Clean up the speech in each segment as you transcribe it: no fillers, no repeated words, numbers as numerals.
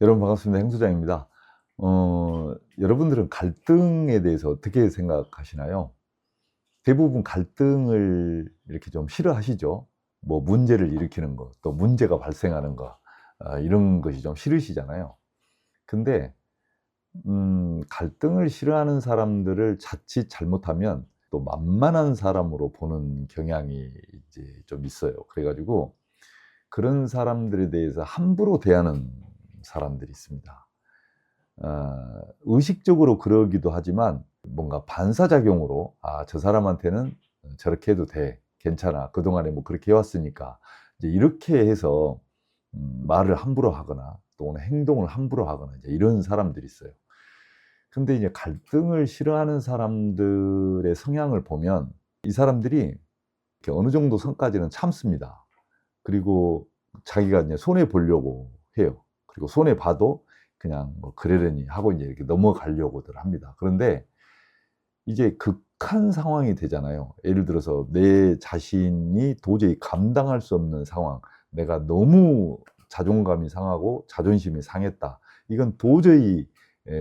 여러분 반갑습니다. 행소장입니다. 여러분들은 갈등에 대해서 어떻게 생각하시나요? 대부분 갈등을 이렇게 좀 싫어하시죠? 뭐 문제를 일으키는 거, 또 문제가 발생하는 거, 이런 것이 좀 싫으시잖아요. 근데 갈등을 싫어하는 사람들을 자칫 잘못하면 또 만만한 사람으로 보는 경향이 이제 좀 있어요. 그래 가지고 그런 사람들에 대해서 함부로 대하는 사람들이 있습니다. 의식적으로 그러기도 하지만 뭔가 반사작용으로 '아 저 사람한테는 저렇게 해도 돼. 괜찮아. 그동안에 뭐 그렇게 해 왔으니까.' 이제 이렇게 해서 말을 함부로 하거나 또는 행동을 함부로 하거나 이제 이런 사람들이 있어요. 근데 이제 갈등을 싫어하는 사람들의 성향을 보면 이 사람들이 이렇게 어느 정도 선까지는 참습니다. 그리고 자기가 이제 손해 보려고 해요. 그리고 손해 봐도 그냥 뭐 그러려니 하고 이제 이렇게 넘어가려고들 합니다. 그런데 이제 극한 상황이 되잖아요. 예를 들어서 내 자신이 도저히 감당할 수 없는 상황, 내가 너무 자존감이 상하고 자존심이 상했다. 이건 도저히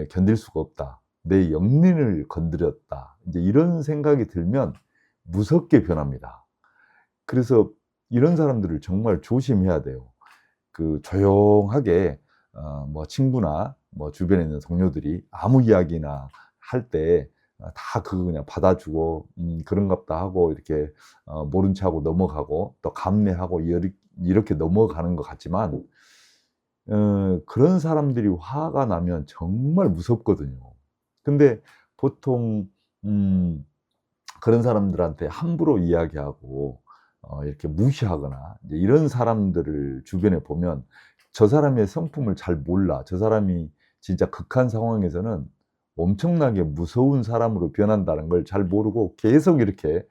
견딜 수가 없다. 내 영린을 건드렸다. 이제 이런 생각이 들면 무섭게 변합니다. 그래서 이런 사람들을 정말 조심해야 돼요. 그 조용하게 뭐 친구나 뭐 주변에 있는 동료들이 아무 이야기나 할 때 다 그거 그냥 받아주고 그런갑다 하고 이렇게 모른 척하고 넘어가고 또 감내하고 이렇게 넘어가는 것 같지만 그런 사람들이 화가 나면 정말 무섭거든요. 근데 보통 음 그런 사람들한테 함부로 이야기하고 이렇게 무시하거나 이제 이런 사람들을 주변에 보면 저 사람의 성품을 잘 몰라. 저 사람이 진짜 극한 상황에서는 엄청나게 무서운 사람으로 변한다는 걸 잘 모르고 계속 이렇게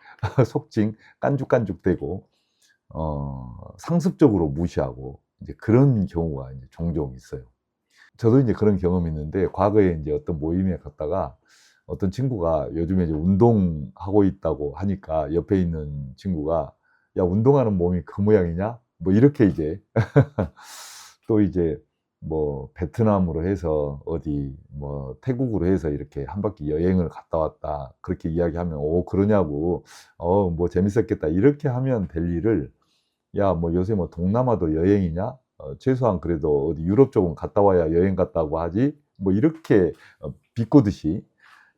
속칭 깐죽깐죽대고 상습적으로 무시하고 이제 그런 경우가 이제 종종 있어요. 저도 이제 그런 경험이 있는데 과거에 인제 어떤 모임에 갔다가 어떤 친구가 요즘에 이제 운동하고 있다고 하니까 옆에 있는 친구가 "야 운동하는 몸이 그 모양이냐?" 뭐 이렇게 이제 또 이제 뭐 베트남으로 해서 어디 뭐 태국으로 해서 이렇게 한 바퀴 여행을 갔다 왔다 그렇게 이야기하면 "오 그러냐고. 뭐 재밌었겠다." 이렇게 하면 될 일을 "야 뭐 요새 뭐 동남아도 여행이냐? 최소한 그래도 어디 유럽 쪽은 갔다 와야 여행 갔다고 하지." 뭐 이렇게 비꼬듯이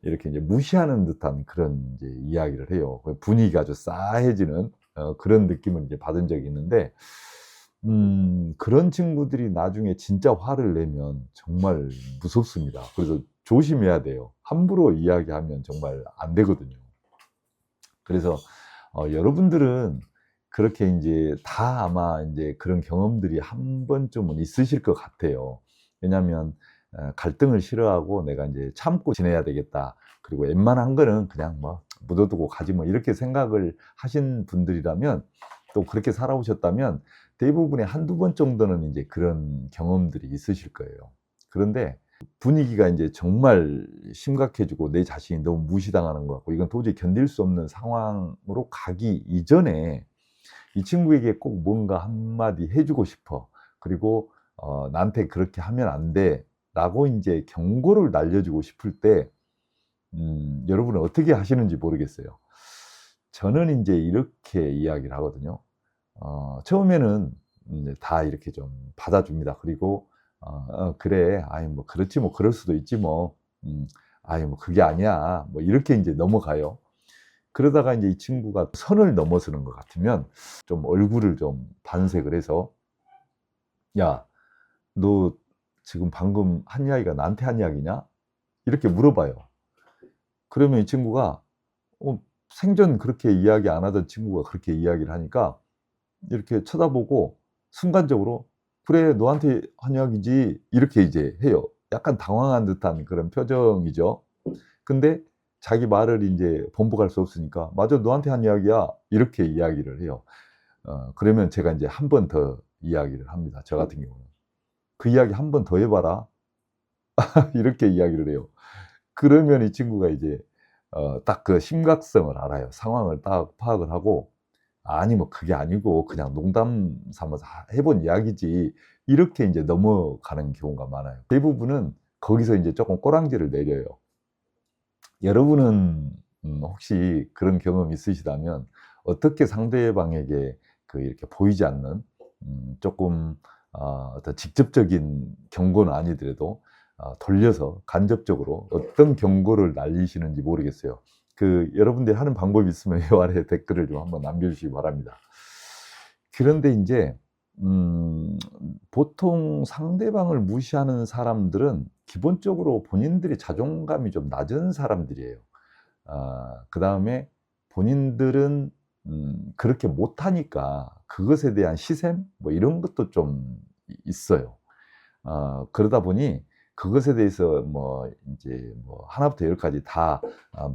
이렇게 이제 무시하는 듯한 그런 이제 이야기를 해요. 그 분위기가 아주 싸해지는 그런 느낌을 이제 받은 적이 있는데 그런 친구들이 나중에 진짜 화를 내면 정말 무섭습니다. 그래서 조심해야 돼요. 함부로 이야기하면 정말 안 되거든요. 그래서 여러분들은 그렇게 인제 다 아마 인제 그런 경험들이 한 번쯤은 있으실 것 같아요. 왜냐하면 갈등을 싫어하고 '내가 인제 참고 지내야 되겠다. 그리고 웬만한 거는 그냥 뭐 묻어 두고 가지 뭐.' 이렇게 생각을 하신 분들이라면 또 그렇게 살아오셨다면 대부분의 한두 번 정도는 인제 그런 경험들이 있으실 거예요. 그런데 분위기가 인제 정말 심각해지고 내 자신이 너무 무시당하는 것 같고 이건 도저히 견딜 수 없는 상황으로 가기 이전에 이 친구에게 꼭 뭔가 한마디 해 주고 싶어. 그리고 '나한테 그렇게 하면 안 돼.'라고 인제 경고를 날려 주고 싶을 때 여러분은 어떻게 하시는지 모르겠어요. 저는 인제 이렇게 이야기를 하거든요. 처음에는 다 이렇게 좀 받아줍니다. 그리고 그래. 아이 뭐 그렇지 뭐. 그럴 수도 있지 뭐. 아이 뭐 그게 아니야." 뭐 이렇게 인제 넘어가요. 그러다가 인제 이 친구가 선을 넘어서는 것 같으면 좀 얼굴을 좀 반색을 해서 "야 너 지금 방금 한 이야기가 나한테 한 이야기냐?" 이렇게 물어봐요. 그러면 이 친구가 생전 그렇게 이야기 안 하던 친구가 그렇게 이야기를 하니까 이렇게 쳐다보고 순간적으로 "그래 너한테 한 이야기지." 이렇게 이제 해요. 약간 당황한 듯한 그런 표정이죠. 근데 자기 말을 인제 번복할 수 없으니까 "맞아. 너한테 한 이야기야." 이렇게 이야기를 해요. 그러면 제가 인제 한 번 더 이야기를 합니다, 저 같은 경우는. "그 이야기 한 번 더 해 봐라." 이렇게 이야기를 해요. 그러면 이 친구가 이제 딱 그 심각성을 알아요. 상황을 딱 파악을 하고 아니 뭐 그게 아니고 그냥 농담 삼아서 해본 이야기지 이렇게 이제 넘어가는 경우가 많아요. 대부분은 거기서 이제 조금 꼬랑지를 내려요. 여러분은 혹시 그런 경험 있으시다면 어떻게 상대방에게 그 이렇게 보이지 않는 조금 어떤 직접적인 경고는 아니더라도 돌려서 간접적으로 어떤 경고를 날리시는지 모르겠어요. 그 여러분들이 하는 방법이 있으면 이 아래 댓글을 좀 한번 남겨주시기 바랍니다. 그런데 이제 보통 상대방을 무시하는 사람들은 기본적으로 본인들이 자존감이 좀 낮은 사람들이에요. 그다음에 본인들은 그렇게 못하니까 그것에 대한 시샘 뭐 이런 것도 좀 있어요. 그러다 보니 그것에 대해서 뭐 이제 뭐 하나부터 열까지 다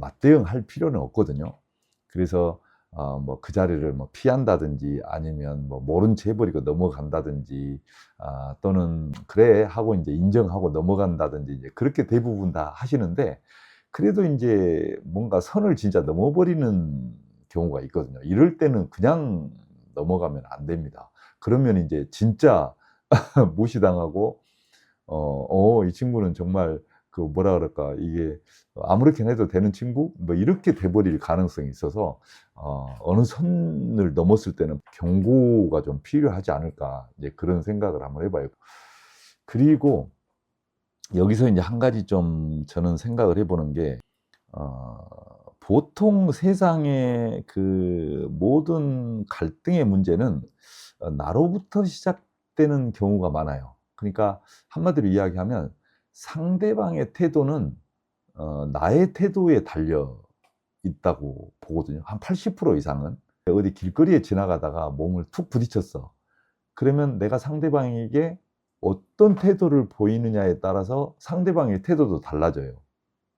맞대응할 필요는 없거든요. 그래서 뭐 그 자리를 뭐 피한다든지 아니면 뭐 모른 채 해버리고 넘어간다든지 또는 그래 하고 이제 인정하고 넘어간다든지 이제 그렇게 대부분 다 하시는데 그래도 인제 뭔가 선을 진짜 넘어버리는 경우가 있거든요. 이럴 때는 그냥 넘어가면 안 됩니다. 그러면 인제 진짜 무시당하고 이 친구는 정말 그 뭐라 그럴까 이게 아무렇게나 해도 되는 친구? 뭐 이렇게 돼 버릴 가능성이 있어서 어느 선을 넘었을 때는 경고가 좀 필요하지 않을까 이제 그런 생각을 한번 해 봐요. 그리고 여기서 인제 한 가지 좀 저는 생각을 해 보는 게 어 보통 세상의 그 모든 갈등의 문제는 나로부터 시작되는 경우가 많아요. 그러니까 한마디로 이야기하면 상대방의 태도는 나의 태도에 달려 있다고 보거든요. 한 80% 이상은. 어디 길거리에 지나가다가 몸을 툭 부딪혔어. 그러면 내가 상대방에게 어떤 태도를 보이느냐에 따라서 상대방의 태도도 달라져요.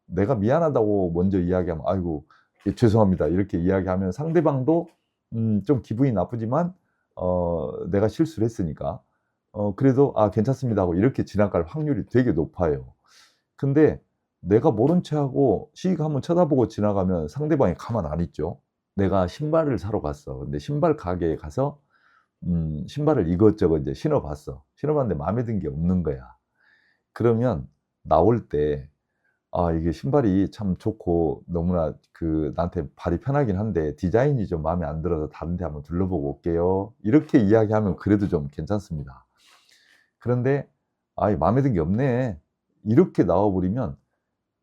내가 미안하다고 먼저 이야기하면 "아이고 예 죄송합니다." 이렇게 이야기하면 상대방도 좀 기분이 나쁘지만 내가 실수를 했으니까 그래도 "아 괜찮습니다." 하고 이렇게 지나갈 확률이 되게 높아요. 근데 내가 모른 체하고 씩 한번 쳐다보고 지나가면 상대방이 가만 안 있죠. 내가 신발을 사러 갔어. 근데 신발 가게에 가서 신발을 이것저것 이제 신어 봤어. 신어 봤는데 마음에 든 게 없는 거야. 그러면 나올 때 이게 신발이 참 좋고 너무나 그 나한테 발이 편하긴 한데 디자인이 좀 마음에 안 들어서 다른 데 한번 둘러보고 올게요. 이렇게 이야기하면 그래도 좀 괜찮습니다. 그런데 "아이 마음에 든 게 없네." 이렇게 나와 버리면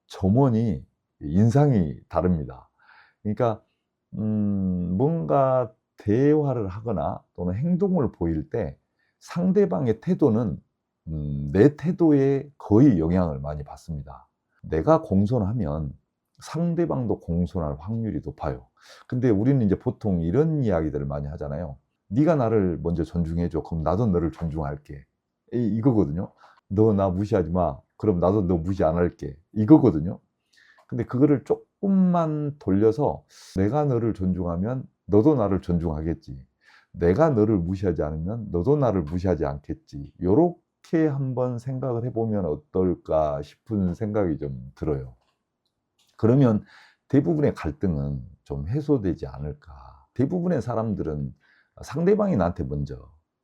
점원이 인상이 다릅니다. 그러니까 뭔가 대화를 하거나 또는 행동을 보일 때 상대방의 태도는 내 태도에 거의 영향을 많이 받습니다. 내가 공손하면 상대방도 공손할 확률이 높아요. 근데 우리는 이제 보통 이런 이야기들을 많이 하잖아요. "네가 나를 먼저 존중해 줘. 그럼 나도 너를 존중할게." 이거거든요. "너 나 무시하지 마. 그럼 나도 너 무시 안 할게." 이거거든요. 근데 그거를 쪼끔만 돌려서 '내가 너를 존중하면 너도 나를 존중하겠지. 내가 너를 무시하지 않으면 너도 나를 무시하지 않겠지.' 요렇게 한번 생각을 해 보면 어떨까 싶은 생각이 좀 들어요. 그러면 대부분의 갈등은 좀 해소되지 않을까. 대부분의 사람들은 상대방이 나한테 먼저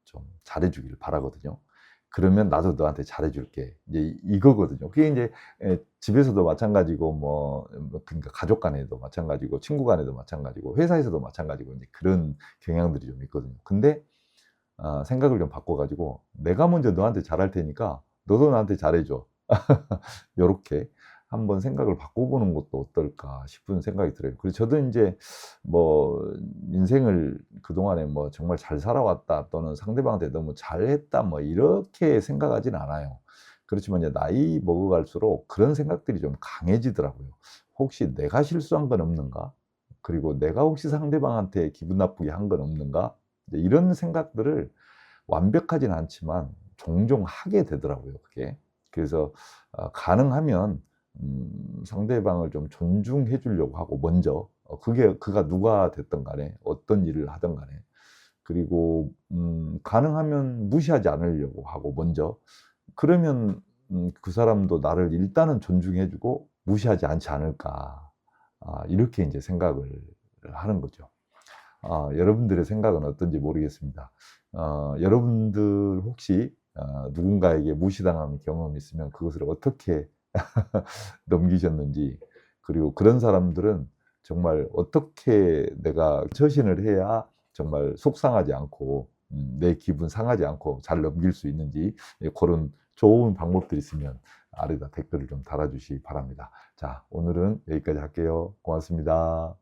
좀 잘해 주기를 바라거든요. 그러면 나도 너한테 잘해 줄게. 이제 이거거든요. 그게 인제 집에서도 마찬가지고 그러니까 가족 간에도 마찬가지고 친구 간에도 마찬가지고 회사에서도 마찬가지고 인제 그런 경향들이 좀 있거든요. 근데 생각을 좀 바꿔 가지고 '내가 먼저 너한테 잘할 테니까 너도 나한테 잘해 줘.' 요렇게 한번 생각을 바꿔보는 것도 어떨까 싶은 생각이 들어요. 그래서 저도 인제 뭐 인생을 그동안에 뭐 '정말 잘 살아왔다.' 또는 '상대방한테 너무 잘했다.' 뭐 이렇게 생각하진 않아요. 그렇지만 이제 나이 먹어갈수록 그런 생각들이 좀 강해지더라고요. '혹시 내가 실수한 건 없는가? 그리고 내가 혹시 상대방한테 기분 나쁘게 한 건 없는가?' 이제 이런 생각들을 완벽하진 않지만 종종 하게 되더라고요 그게. 그래서 가능하면 상대방을 좀 존중해 주려고 하고 먼저 그게 그가 누가 됐든 간에 어떤 일을 하든 간에 그리고 가능하면 무시하지 않으려고 하고 먼저 그러면 그 사람도 나를 일단은 존중해 주고 무시하지 않지 않을까. 이렇게 인제 생각을 하는 거죠. 여러분들의 생각은 어떤지 모르겠습니다. 여러분들 혹시 누군가에게 무시당한 경험이 있으면 그것을 어떻게 넘기셨는지, 그리고 그런 사람들은 정말 어떻게 내가 처신을 해야 정말 속상하지 않고 내 기분 상하지 않고 잘 넘길 수 있는지, 그런 좋은 방법들이 있으면 아래다 댓글을 좀 달아주시기 바랍니다. 자, 오늘은 여기까지 할게요. 고맙습니다.